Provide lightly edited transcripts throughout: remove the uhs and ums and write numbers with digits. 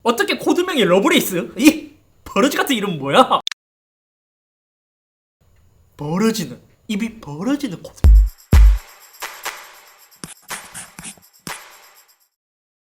어떻게 코드명이 러브레이스? 이 버러지 같은 이름 뭐야? 벌어지는 입이 벌어지는 코드.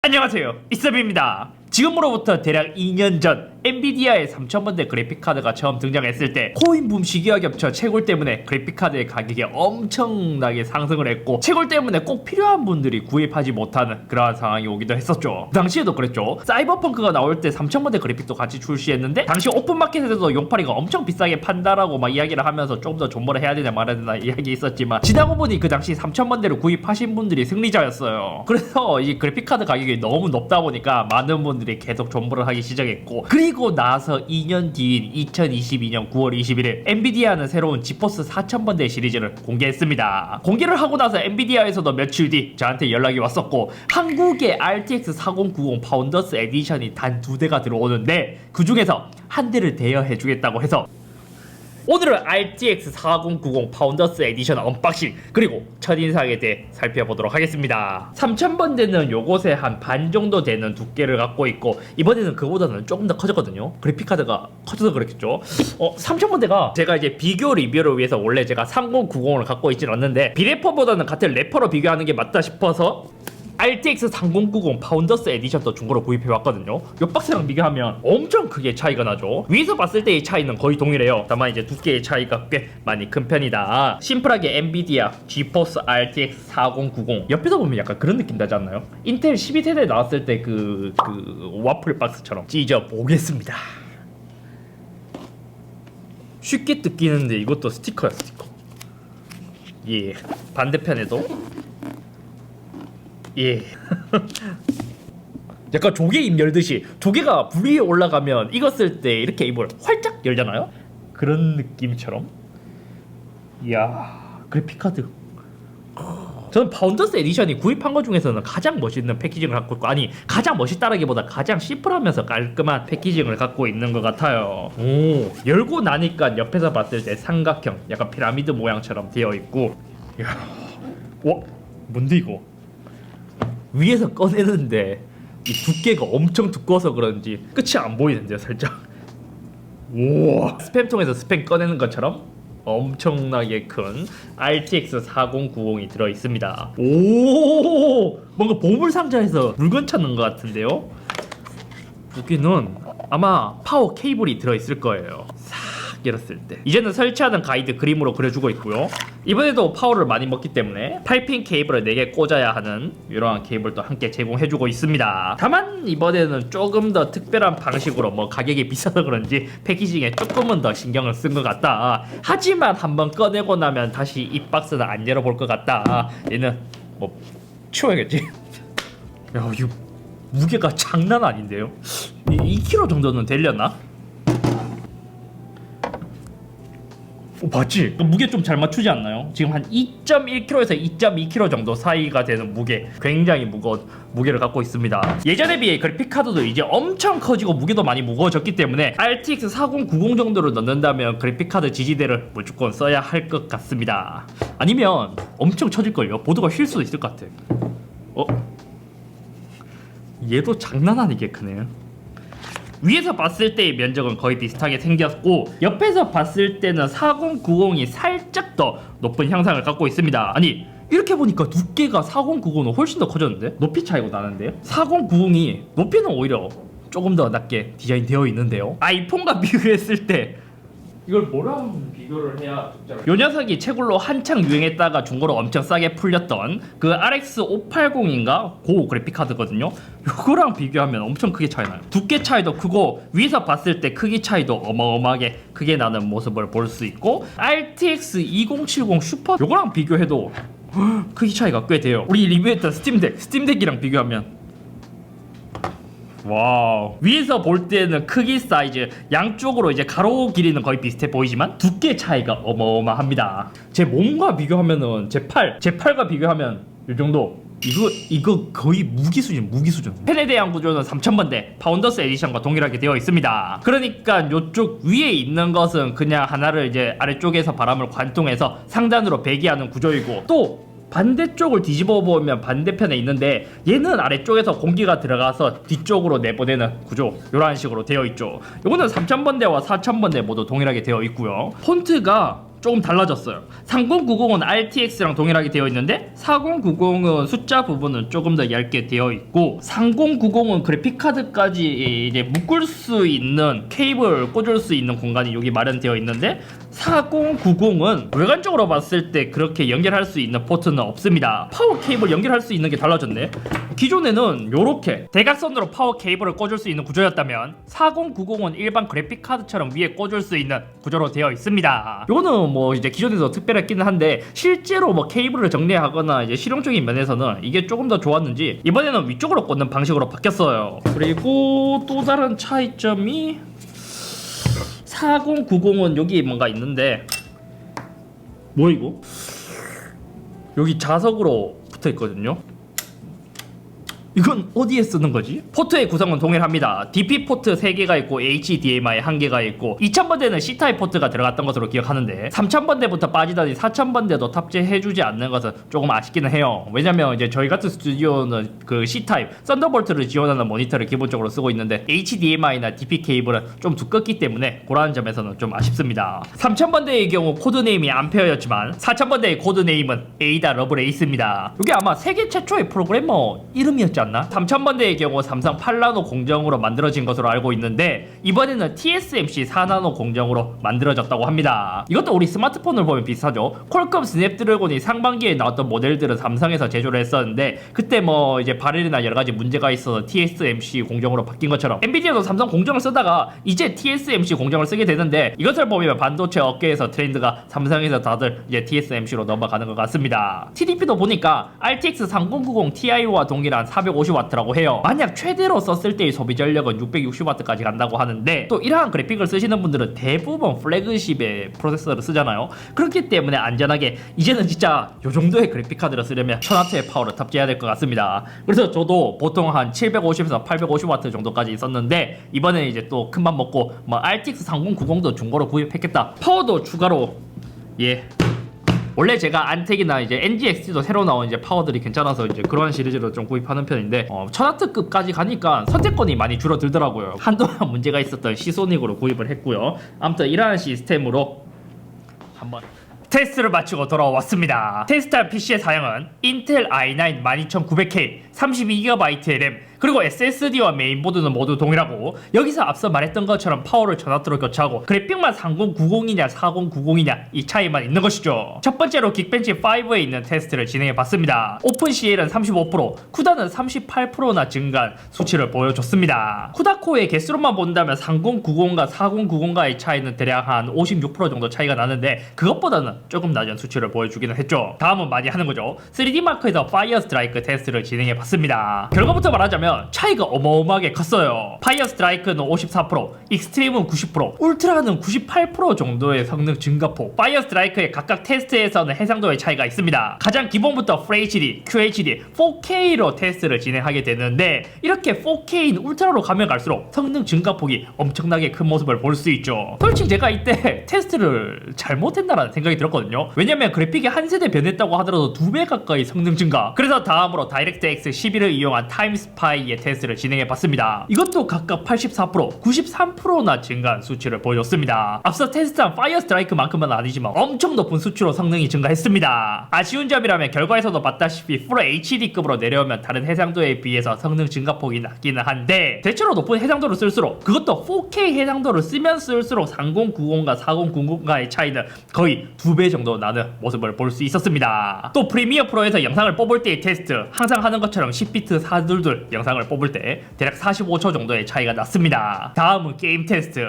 안녕하세요, 이섭입니다. 지금으로부터 대략 2년 전 엔비디아의 3000번대 그래픽카드가 처음 등장했을 때 코인붐 시기와 겹쳐 채굴 때문에 그래픽카드의 가격이 엄청나게 상승을 했고, 채굴 때문에 꼭 필요한 분들이 구입하지 못하는 그러한 상황이 오기도 했었죠. 그 당시에도 그랬죠. 사이버펑크가 나올 때 3000번대 그래픽도 같이 출시했는데, 당시 오픈마켓에서도 용팔이가 엄청 비싸게 판다라고 막 이야기를 하면서 조금 더 존버를 해야 되냐 말아야 되나 이야기 있었지만, 지나고 보니 그 당시 3000번대를 구입하신 분들이 승리자였어요. 그래서 이 그래픽카드 가격이 너무 높다 보니까 많은 분들이 계속 존버를 하기 시작했고, 그리고 나서 2년 뒤인 2022년 9월 21일 엔비디아는 새로운 지포스 4000번대 시리즈를 공개했습니다. 공개를 하고 나서 엔비디아에서도 며칠 뒤 저한테 연락이 왔었고, 한국에 RTX 4090 파운더스 에디션이 단 2대가 들어오는데 그 중에서 한 대를 대여해주겠다고 해서 오늘은 RTX 4090 파운더스 에디션 언박싱 그리고 첫인상에 대해 살펴보도록 하겠습니다. 3000번대는 요곳에 한 반 정도 되는 두께를 갖고 있고, 이번에는 그보다는 조금 더 커졌거든요. 그래픽카드가 커져서 그렇겠죠. 3000번대가 제가 이제 비교 리뷰를 위해서 원래 제가 3090을 갖고 있진 않는데, 비래퍼보다는 같은 래퍼로 비교하는 게 맞다 싶어서 RTX 3090 파운더스 에디션도 중고로 구입해왔거든요. 요 박스랑 비교하면 엄청 크게 차이가 나죠. 위에서 봤을 때의 차이는 거의 동일해요. 다만 이제 두께의 차이가 꽤 많이 큰 편이다. 심플하게 엔비디아 지포스 RTX 4090 옆에서 보면 약간 그런 느낌 나지 않나요? 인텔 12세대 나왔을 때 그 와플 박스처럼 찢어 보겠습니다. 쉽게 뜯기는데 이것도 스티커야, 스티커. 예. 반대편에도 예. 약간 조개 입 열듯이, 조개가 불 위에 올라가면 익었을 때 이렇게 입을 활짝 열잖아요? 그런 느낌처럼. 이야, 그래픽카드. 저는 파운더스 에디션이 구입한 것 중에서는 가장 멋있는 패키징을 갖고 있고, 아니 가장 멋있다라기보다 가장 심플하면서 깔끔한 패키징을 갖고 있는 것 같아요. 오, 열고 나니까 옆에서 봤을 때 삼각형, 약간 피라미드 모양처럼 되어 있고. 이야, 와, 뭔데 이거? 위에서 꺼내는데 이 두께가 엄청 두꺼워서 그런지 끝이 안 보이는데요, 살짝. 우와, 스팸통에서 스팸 꺼내는 것처럼 엄청나게 큰 RTX 4090이 들어있습니다. 오, 뭔가 보물상자에서 물건 찾는 것 같은데요. 여기는 아마 파워 케이블이 들어있을 거예요. 열었을 때 이제는 설치하는 가이드 그림으로 그려주고 있고요. 이번에도 파워를 많이 먹기 때문에 8핀 케이블을 4개 꽂아야 하는 이러한 케이블도 함께 제공해주고 있습니다. 다만 이번에는 조금 더 특별한 방식으로, 뭐 가격이 비싸서 그런지 패키징에 조금은 더 신경을 쓴 것 같다. 하지만 한번 꺼내고 나면 다시 이 박스는 안 열어볼 것 같다. 얘는 뭐 치워야겠지. 야, 이 무게가 장난 아닌데요. 2kg 정도는 되려나? 봤지? 무게 좀 잘 맞추지 않나요? 지금 한 2.1kg에서 2.2kg 정도 사이가 되는 무게, 굉장히 무거운 무게를 갖고 있습니다. 예전에 비해 그래픽카드도 이제 엄청 커지고 무게도 많이 무거워졌기 때문에 RTX 4090 정도를 넣는다면 그래픽카드 지지대를 무조건 써야 할 것 같습니다. 아니면 엄청 처질걸요? 보드가 휠 수도 있을 것 같아. 얘도 장난 아니게 크네요. 위에서 봤을 때의 면적은 거의 비슷하게 생겼고, 옆에서 봤을 때는 4090이 살짝 더 높은 형상을 갖고 있습니다. 아니, 이렇게 보니까 두께가 4090은 훨씬 더 커졌는데? 높이 차이가 나는데요? 4090이 높이는 오히려 조금 더 낮게 디자인되어 있는데요. 아이폰과 비교했을 때 이걸 뭐랑 비교를 해야 적절할까요? 요 녀석이 채굴로 한창 유행했다가 중고로 엄청 싸게 풀렸던 그 RX 580인가? 고 그래픽카드거든요. 요거랑 비교하면 엄청 크게 차이나요. 두께 차이도 크고, 위에서 봤을 때 크기 차이도 어마어마하게 크게 나는 모습을 볼 수 있고, RTX 2070 슈퍼 요거랑 비교해도 크기 차이가 꽤 돼요. 우리 리뷰했던 스팀덱이랑 비교하면 와우. 위에서 볼 때는 크기 사이즈 양쪽으로 이제 가로 길이는 거의 비슷해 보이지만 두께 차이가 어마어마합니다. 제 몸과 비교하면은 제 팔과 비교하면 이 정도. 이거 거의 무기 수준. 펜에 대한 구조는 3000번대 파운더스 에디션과 동일하게 되어 있습니다. 그러니까 요쪽 위에 있는 것은 그냥 하나를 이제 아래쪽에서 바람을 관통해서 상단으로 배기하는 구조이고, 또 반대쪽을 뒤집어 보면 반대편에 있는데 얘는 아래쪽에서 공기가 들어가서 뒤쪽으로 내보내는 구조, 이런 식으로 되어 있죠. 이거는 3000번대와 4000번대 모두 동일하게 되어 있고요. 폰트가 조금 달라졌어요. 3090은 RTX랑 동일하게 되어 있는데 4090은 숫자 부분은 조금 더 얇게 되어 있고, 3090은 그래픽카드까지 이제 묶을 수 있는 케이블 꽂을 수 있는 공간이 여기 마련되어 있는데, 4090은 외관적으로 봤을 때 그렇게 연결할 수 있는 포트는 없습니다. 파워 케이블 연결할 수 있는 게 달라졌네. 기존에는 요렇게 대각선으로 파워 케이블을 꽂을 수 있는 구조였다면 4090은 일반 그래픽카드처럼 위에 꽂을 수 있는 구조로 되어 있습니다. 요거는 뭐 이제 기존에서 특별했기는 한데, 실제로 뭐 케이블을 정리하거나 이제 실용적인 면에서는 이게 조금 더 좋았는지 이번에는 위쪽으로 꽂는 방식으로 바뀌었어요. 그리고 또 다른 차이점이 4090은 여기 뭔가 있는데, 뭐 이거? 여기 자석으로 붙어 있거든요. 이건 어디에 쓰는 거지? 포트의 구성은 동일합니다. DP 포트 3개가 있고 HDMI 1개가 있고, 2000번대는 C타입 포트가 들어갔던 것으로 기억하는데 3000번대부터 빠지더니 4000번대도 탑재해주지 않는 것은 조금 아쉽기는 해요. 왜냐면 이제 저희 같은 스튜디오는 그 C타입 썬더볼트를 지원하는 모니터를 기본적으로 쓰고 있는데 HDMI나 DP 케이블은 좀 두껍기 때문에 그러한 점에서는 좀 아쉽습니다. 3000번대의 경우 코드네임이 암페어였지만 4000번대의 코드네임은 에이다 러브레이스입니다. 이게 아마 세계 최초의 프로그래머 이름이었지 않나? 3000번대의 경우 삼성 8나노 공정으로 만들어진 것으로 알고 있는데, 이번에는 TSMC 4나노 공정으로 만들어졌다고 합니다. 이것도 우리 스마트폰을 보면 비슷하죠. 퀄컴 스냅드래곤이 상반기에 나왔던 모델들은 삼성에서 제조를 했었는데, 그때 뭐 이제 발열이나 여러가지 문제가 있어서 TSMC 공정으로 바뀐 것처럼 엔비디아도 삼성 공정을 쓰다가 이제 TSMC 공정을 쓰게 되는데, 이것을 보면 반도체 업계에서 트렌드가 삼성에서 다들 이제 TSMC로 넘어가는 것 같습니다. TDP도 보니까 RTX 3090 Ti와 동일한 450W라고 해요. 만약 최대로 썼을 때의 소비 전력은 660W까지 간다고 하는데, 또 이러한 그래픽을 쓰시는 분들은 대부분 플래그십의 프로세서를 쓰잖아요. 그렇기 때문에 안전하게 이제는 진짜 요 정도의 그래픽 카드를 쓰려면 1000W의 파워를 탑재해야 될 것 같습니다. 그래서 저도 보통 한 750에서 850W 정도까지 있었는데, 이번에 이제 또 큰맘 먹고 뭐 RTX 3090도 중고로 구입했겠다. 파워도 추가로 원래 제가 안텍이나 이제 NGXT도 새로 나온 이제 파워들이 괜찮아서 이제 그런 시리즈로 좀 구입하는 편인데, 1000W급까지 가니까 선택권이 많이 줄어들더라고요. 한동안 문제가 있었던 시소닉으로 구입을 했고요. 아무튼 이러한 시스템으로 한번 테스트를 마치고 돌아왔습니다. 테스트할 PC의 사양은 인텔 i9 12900K 32GB 램, 그리고 SSD와 메인보드는 모두 동일하고, 여기서 앞서 말했던 것처럼 파워를 전화트로 교체하고 그래픽만 3090이냐 4090이냐 이 차이만 있는 것이죠. 첫 번째로 긱벤치 5에 있는 테스트를 진행해봤습니다. 오픈CL은 35%, 쿠다는 38%나 증가한 수치를 보여줬습니다. 쿠다코어의 개수로만 본다면 3090과 4090과의 차이는 대략 한 56% 정도 차이가 나는데, 그것보다는 조금 낮은 수치를 보여주기는 했죠. 다음은 많이 하는 거죠. 3D마크에서 파이어 스트라이크 테스트를 진행해봤습니다. 결과부터 말하자면 차이가 어마어마하게 컸어요. 파이어 스트라이크는 54%, 익스트림은 90%, 울트라는 98% 정도의 성능 증가폭. 파이어 스트라이크의 각각 테스트에서는 해상도의 차이가 있습니다. 가장 기본부터 FHD, QHD, 4K로 테스트를 진행하게 되는데, 이렇게 4K인 울트라로 가면 갈수록 성능 증가폭이 엄청나게 큰 모습을 볼 수 있죠. 솔직히 제가 이때 테스트를 잘못했나라는 생각이 들었거든요. 왜냐면 그래픽이 한 세대 변했다고 하더라도 2배 가까이 성능 증가. 그래서 다음으로 다이렉트X 11을 이용한 타임스파이의 테스트를 진행해봤습니다. 이것도 각각 84%, 93%나 증가한 수치를 보여줬습니다. 앞서 테스트한 파이어 스트라이크만큼은 아니지만 엄청 높은 수치로 성능이 증가했습니다. 아쉬운 점이라면 결과에서도 봤다시피 풀 HD급으로 내려오면 다른 해상도에 비해서 성능 증가폭이 낮기는 한데, 대체로 높은 해상도를 쓸수록, 그것도 4K 해상도를 쓰면 쓸수록 3090과 4090과의 차이는 거의 2배 정도 나는 모습을 볼 수 있었습니다. 또 프리미어 프로에서 영상을 뽑을 때의 테스트, 항상 하는 것처럼 10비트 422 영상을 뽑을 때 대략 45초 정도의 차이가 났습니다. 다음은 게임 테스트.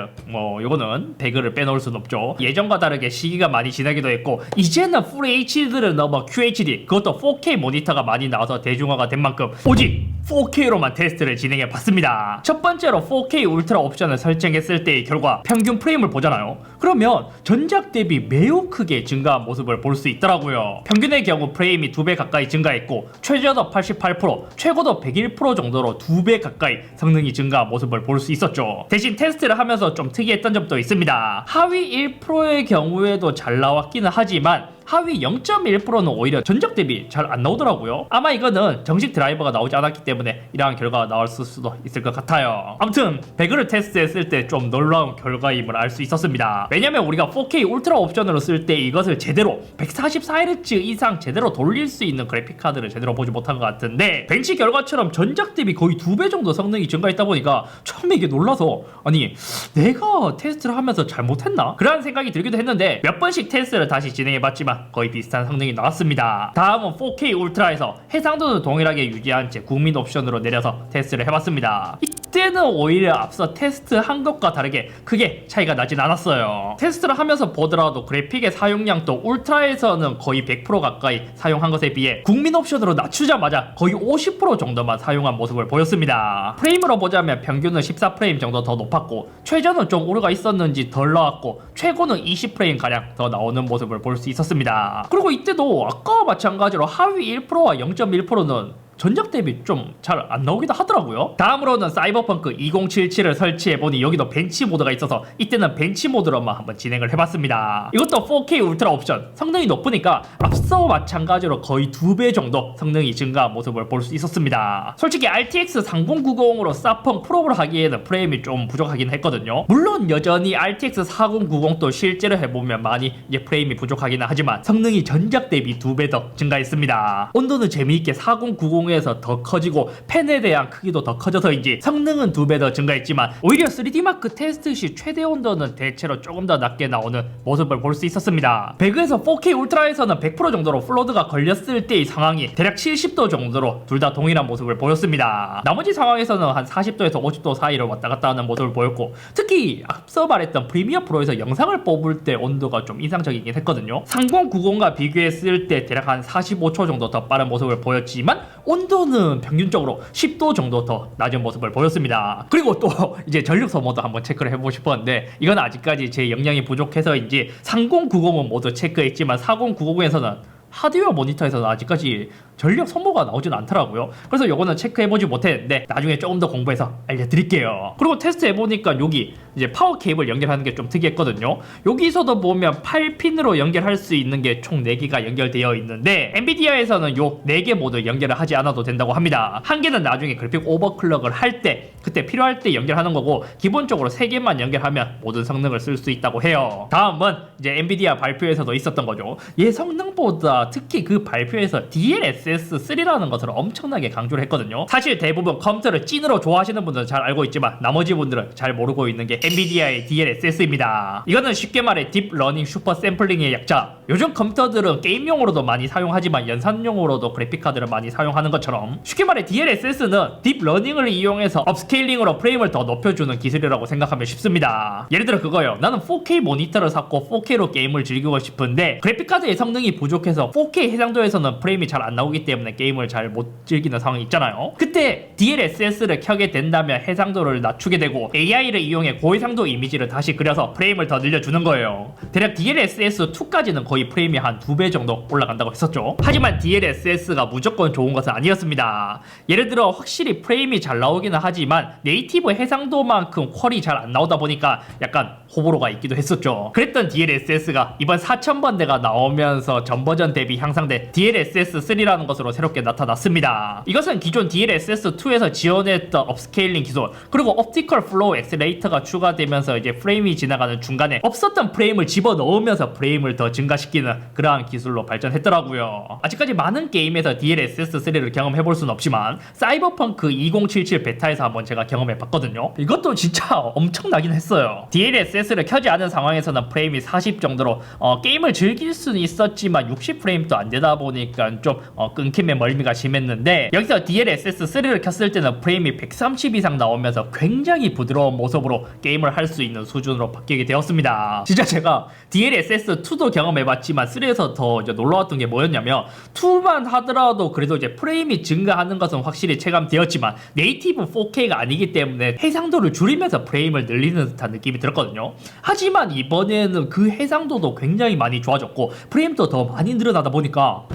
요거는 배그를 빼놓을 순 없죠. 예전과 다르게 시기가 많이 지나기도 했고, 이제는 풀 HD를 넘어 QHD, 그것도 4K 모니터가 많이 나와서 대중화가 된 만큼 오직 4K로만 테스트를 진행해 봤습니다. 첫 번째로 4K 울트라 옵션을 설정했을 때의 결과, 평균 프레임을 보잖아요. 그러면 전작 대비 매우 크게 증가한 모습을 볼 수 있더라고요. 평균의 경우 프레임이 2배 가까이 증가했고, 최저도 88%, 최고도 101% 정도로 2배 가까이 성능이 증가한 모습을 볼 수 있었죠. 대신 테스트를 하면서 좀 특이했던 점도 있습니다. 하위 1%의 경우에도 잘 나왔기는 하지만 하위 0.1%는 오히려 전적 대비 잘 안 나오더라고요. 아마 이거는 정식 드라이버가 나오지 않았기 때문에 이러한 결과가 나왔을 수도 있을 것 같아요. 아무튼 배그를 테스트했을 때 좀 놀라운 결과임을 알 수 있었습니다. 왜냐면 우리가 4K 울트라 옵션으로 쓸 때 이것을 제대로 144Hz 이상 제대로 돌릴 수 있는 그래픽 카드를 제대로 보지 못한 것 같은데, 벤치 결과처럼 전작 대비 거의 2배 정도 성능이 증가했다 보니까 처음에 이게 놀라서, 아니 내가 테스트를 하면서 잘못했나? 그런 생각이 들기도 했는데 몇 번씩 테스트를 다시 진행해봤지만 거의 비슷한 성능이 나왔습니다. 다음은 4K 울트라에서 해상도는 동일하게 유지한 채 국민 옵션으로 내려서 테스트를 해봤습니다. 이때는 오히려 앞서 테스트한 것과 다르게 크게 차이가 나진 않았어요. 테스트를 하면서 보더라도 그래픽의 사용량도 울트라에서는 거의 100% 가까이 사용한 것에 비해 국민 옵션으로 낮추자마자 거의 50% 정도만 사용한 모습을 보였습니다. 프레임으로 보자면 평균은 14프레임 정도 더 높았고, 최저는 좀 오류가 있었는지 덜 나왔고, 최고는 20프레임 가량 더 나오는 모습을 볼 수 있었습니다. 그리고 이때도 아까와 마찬가지로 하위 1%와 0.1%는 전작 대비 좀 잘 안 나오기도 하더라고요. 다음으로는 사이버펑크 2077을 설치해보니 여기도 벤치 모드가 있어서 이때는 벤치 모드로만 한번 진행을 해봤습니다. 이것도 4K 울트라 옵션, 성능이 높으니까 앞서와 마찬가지로 거의 2배 정도 성능이 증가한 모습을 볼 수 있었습니다. 솔직히 RTX 3090으로 사펑 프로를 하기에는 프레임이 좀 부족하긴 했거든요. 물론 여전히 RTX 4090도 실제로 해보면 많이 이제 프레임이 부족하기는 하지만 성능이 전작 대비 2배 더 증가했습니다. 온도는 재미있게 4090에서 더 커지고 팬에 대한 크기도 더 커져서인지 성능은 2배 더 증가했지만 오히려 3D마크 테스트 시 최대 온도는 대체로 조금 더 낮게 나오는 모습을 볼 수 있었습니다. 배그에서 4K 울트라에서는 100% 정도로 플러드가 걸렸을 때의 상황이 대략 70도 정도로 둘 다 동일한 모습을 보였습니다. 나머지 상황에서는 한 40도에서 50도 사이로 왔다 갔다 하는 모습을 보였고, 특히 앞서 말했던 프리미어 프로에서 영상을 뽑을 때 온도가 좀 인상적이긴 했거든요. 3090과 비교했을 때 대략 한 45초 정도 더 빠른 모습을 보였지만 온도는 평균적으로 10도 정도 더 낮은 모습을 보였습니다. 그리고 또 이제 전력 소모도 한번 체크를 해보고 싶었는데, 이건 아직까지 제 역량이 부족해서인지 3090은 모두 체크했지만 4090에서는 하드웨어 모니터에서는 아직까지 전력 소모가 나오진 않더라고요. 그래서 요거는 체크해보지 못했는데 나중에 조금 더 공부해서 알려드릴게요. 그리고 테스트 해보니까 여기 이제 파워 케이블 연결하는 게 좀 특이했거든요. 여기서도 보면 8핀으로 연결할 수 있는 게 총 4개가 연결되어 있는데, 엔비디아에서는 요 4개 모두 연결을 하지 않아도 된다고 합니다. 한 개는 나중에 그래픽 오버클럭을 할 때 그때 필요할 때 연결하는 거고, 기본적으로 3개만 연결하면 모든 성능을 쓸 수 있다고 해요. 다음은 이제 엔비디아 발표에서도 있었던 거죠. 얘 성능보다 특히 그 발표에서 DLSS3라는 것을 엄청나게 강조를 했거든요. 사실 대부분 컴퓨터를 찐으로 좋아하시는 분들은 잘 알고 있지만 나머지 분들은 잘 모르고 있는 게 엔비디아의 DLSS입니다. 이거는 쉽게 말해 딥러닝 슈퍼 샘플링의 약자. 요즘 컴퓨터들은 게임용으로도 많이 사용하지만 연산용으로도 그래픽카드를 많이 사용하는 것처럼, 쉽게 말해 DLSS는 딥러닝을 이용해서 업스케일링으로 프레임을 더 높여주는 기술이라고 생각하면 쉽습니다. 예를 들어 그거요. 나는 4K 모니터를 샀고 4K로 게임을 즐기고 싶은데 그래픽카드의 성능이 부족해서 4K 해상도에서는 프레임이 잘 안 나오기 때문에 게임을 잘 못 즐기는 상황이 있잖아요. 그때 DLSS를 켜게 된다면 해상도를 낮추게 되고 AI를 이용해 고해상도 이미지를 다시 그려서 프레임을 더 늘려주는 거예요. 대략 DLSS2까지는 거의 프레임이 한 2배 정도 올라간다고 했었죠. 하지만 DLSS가 무조건 좋은 것은 아니었습니다. 예를 들어 확실히 프레임이 잘 나오기는 하지만 네이티브 해상도만큼 퀄이 잘 안 나오다 보니까 약간 호불호가 있기도 했었죠. 그랬던 DLSS가 이번 4000번대가 나오면서 전 버전 대비 향상된 DLSS3라는 것으로 새롭게 나타났습니다. 이것은 기존 DLSS2에서 지원했던 업스케일링 기술, 그리고 옵티컬 플로우 엑셀레이터가 추가되면서 이제 프레임이 지나가는 중간에 없었던 프레임을 집어넣으면서 프레임을 더 증가시키는 그러한 기술로 발전했더라고요. 아직까지 많은 게임에서 DLSS3를 경험해볼 수는 없지만 사이버펑크 2077 베타에서 한번 제가 경험해봤거든요. 이것도 진짜 엄청나긴 했어요. DLSS를 켜지 않은 상황에서는 프레임이 40 정도로 게임을 즐길 수는 있었지만 60프레임도 안 되다 보니까 좀 끊김의 멀미가 심했는데, 여기서 DLSS3를 켰을 때는 프레임이 130 이상 나오면서 굉장히 부드러운 모습으로 게임을 할 수 있는 수준으로 바뀌게 되었습니다. 진짜 제가 DLSS2도 경험해봤지만 3에서 더 이제 놀라웠던 게 뭐였냐면, 2만 하더라도 그래도 이제 프레임이 증가하는 것은 확실히 체감되었지만 네이티브 4K가 아니기 때문에 해상도를 줄이면서 프레임을 늘리는 듯한 느낌이 들었거든요. 하지만 이번에는 그 해상도도 굉장히 많이 좋아졌고 프레임도 더 많이 늘어나다 보니까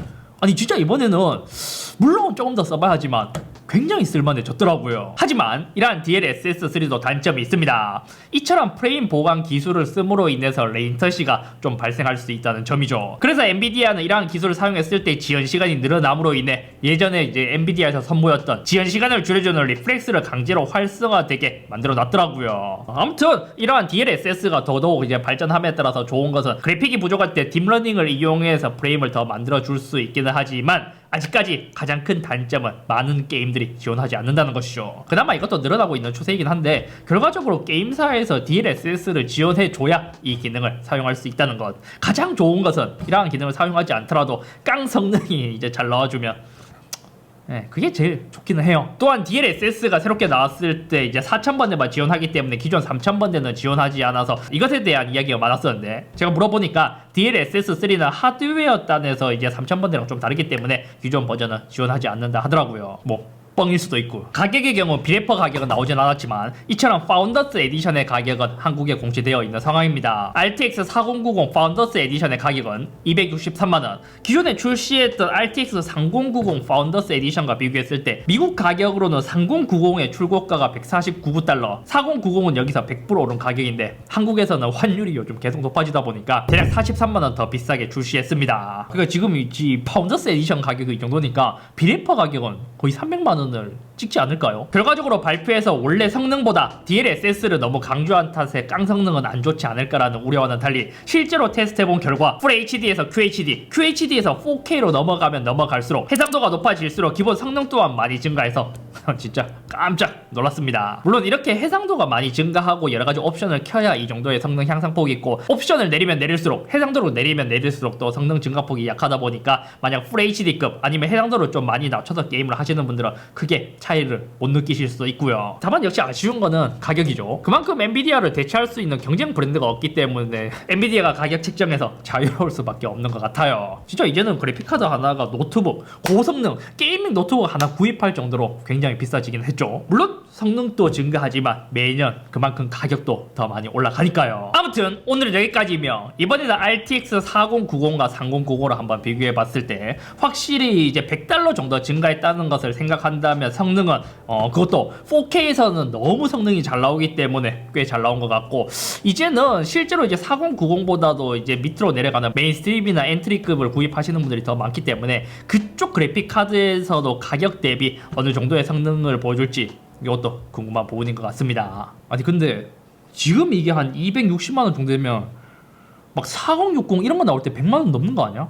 아니 진짜 이번에는 물론 조금 더 써봐야지만 굉장히 쓸만해졌더라고요. 하지만 이러한 DLSS3도 단점이 있습니다. 이처럼 프레임 보강 기술을 씀으로 인해서 레인턴시가 좀 발생할 수 있다는 점이죠. 그래서 엔비디아는 이러한 기술을 사용했을 때 지연 시간이 늘어남으로 인해 예전에 이제 엔비디아에서 선보였던 지연 시간을 줄여주는 리플렉스를 강제로 활성화되게 만들어 놨더라고요. 아무튼 이러한 DLSS가 더더욱 이제 발전함에 따라서 좋은 것은 그래픽이 부족할 때 딥러닝을 이용해서 프레임을 더 만들어 줄 수 있기는 하지만 아직까지 가장 큰 단점은 많은 게임들이 지원하지 않는다는 것이죠. 그나마 이것도 늘어나고 있는 추세이긴 한데 결과적으로 게임사에서 DLSS를 지원해줘야 이 기능을 사용할 수 있다는 것. 가장 좋은 것은 이러한 기능을 사용하지 않더라도 깡 성능이 이제 잘 나와주면 그게 제일 좋기는 해요. 또한 DLSS가 새롭게 나왔을 때 이제 4000번대만 지원하기 때문에 기존 3000번대는 지원하지 않아서 이것에 대한 이야기가 많았었는데 제가 물어보니까 DLSS3는 하드웨어 단에서 이제 3000번대랑 좀 다르기 때문에 기존 버전은 지원하지 않는다 하더라고요. 뭐 뻥일 수도 있고. 가격의 경우 비레퍼 가격은 나오진 않았지만 이처럼 파운더스 에디션의 가격은 한국에 공시되어 있는 상황입니다. RTX 4090 파운더스 에디션의 가격은 263만원, 기존에 출시했던 RTX 3090 파운더스 에디션과 비교했을 때 미국 가격으로는 3090의 출고가가 149달러, 4090은 여기서 100% 오른 가격인데 한국에서는 환율이 요즘 계속 높아지다 보니까 대략 43만원 더 비싸게 출시했습니다. 그러니까 지금 이 파운더스 에디션 가격이 이 정도니까 비레퍼 가격은 거의 300만원을 찍지 않을까요? 결과적으로 발표에서 원래 성능보다 DLSS를 너무 강조한 탓에 깡 성능은 안 좋지 않을까라는 우려와는 달리 실제로 테스트해본 결과 FHD에서 QHD, QHD에서 4K로 넘어가면 넘어갈수록 해상도가 높아질수록 기본 성능 또한 많이 증가해서 진짜 깜짝 놀랐습니다. 물론 이렇게 해상도가 많이 증가하고 여러가지 옵션을 켜야 이 정도의 성능 향상폭이 있고 옵션을 내리면 내릴수록 해상도를 내리면 내릴수록 또 성능 증가폭이 약하다 보니까 만약 FHD급 아니면 해상도를 좀 많이 낮춰서 게임을 하시는 분들은 크게 차이를 못 느끼실 수도 있고요. 다만 역시 아쉬운 거는 가격이죠. 그만큼 엔비디아를 대체할 수 있는 경쟁 브랜드가 없기 때문에 엔비디아가 가격 책정에서 자유로울 수밖에 없는 것 같아요. 진짜 이제는 그래픽카드 하나가 노트북, 고성능 게이밍 노트북 하나 구입할 정도로 굉장히 비싸지긴 했죠. 물론 성능도 증가하지만 매년 그만큼 가격도 더 많이 올라가니까요. 아무튼 오늘은 여기까지며 이번에는 RTX 4090과 3090을 한번 비교해 봤을 때 확실히 이제 $100 정도 증가했다는 것을 생각한다면 성능은 그것도 4K에서는 너무 성능이 잘 나오기 때문에 꽤 잘 나온 것 같고 이제는 실제로 이제 4090보다도 이제 밑으로 내려가는 메인스트림이나 엔트리급을 구입하시는 분들이 더 많기 때문에 그쪽 그래픽 카드에서도 가격 대비 어느 정도의 성능을 보여줄지 이것도 궁금한 부분인 것 같습니다. 아니 근데 지금 이게 한 260만원 정도 되면 막 4060 이런 거 나올 때 100만원 넘는 거 아니야?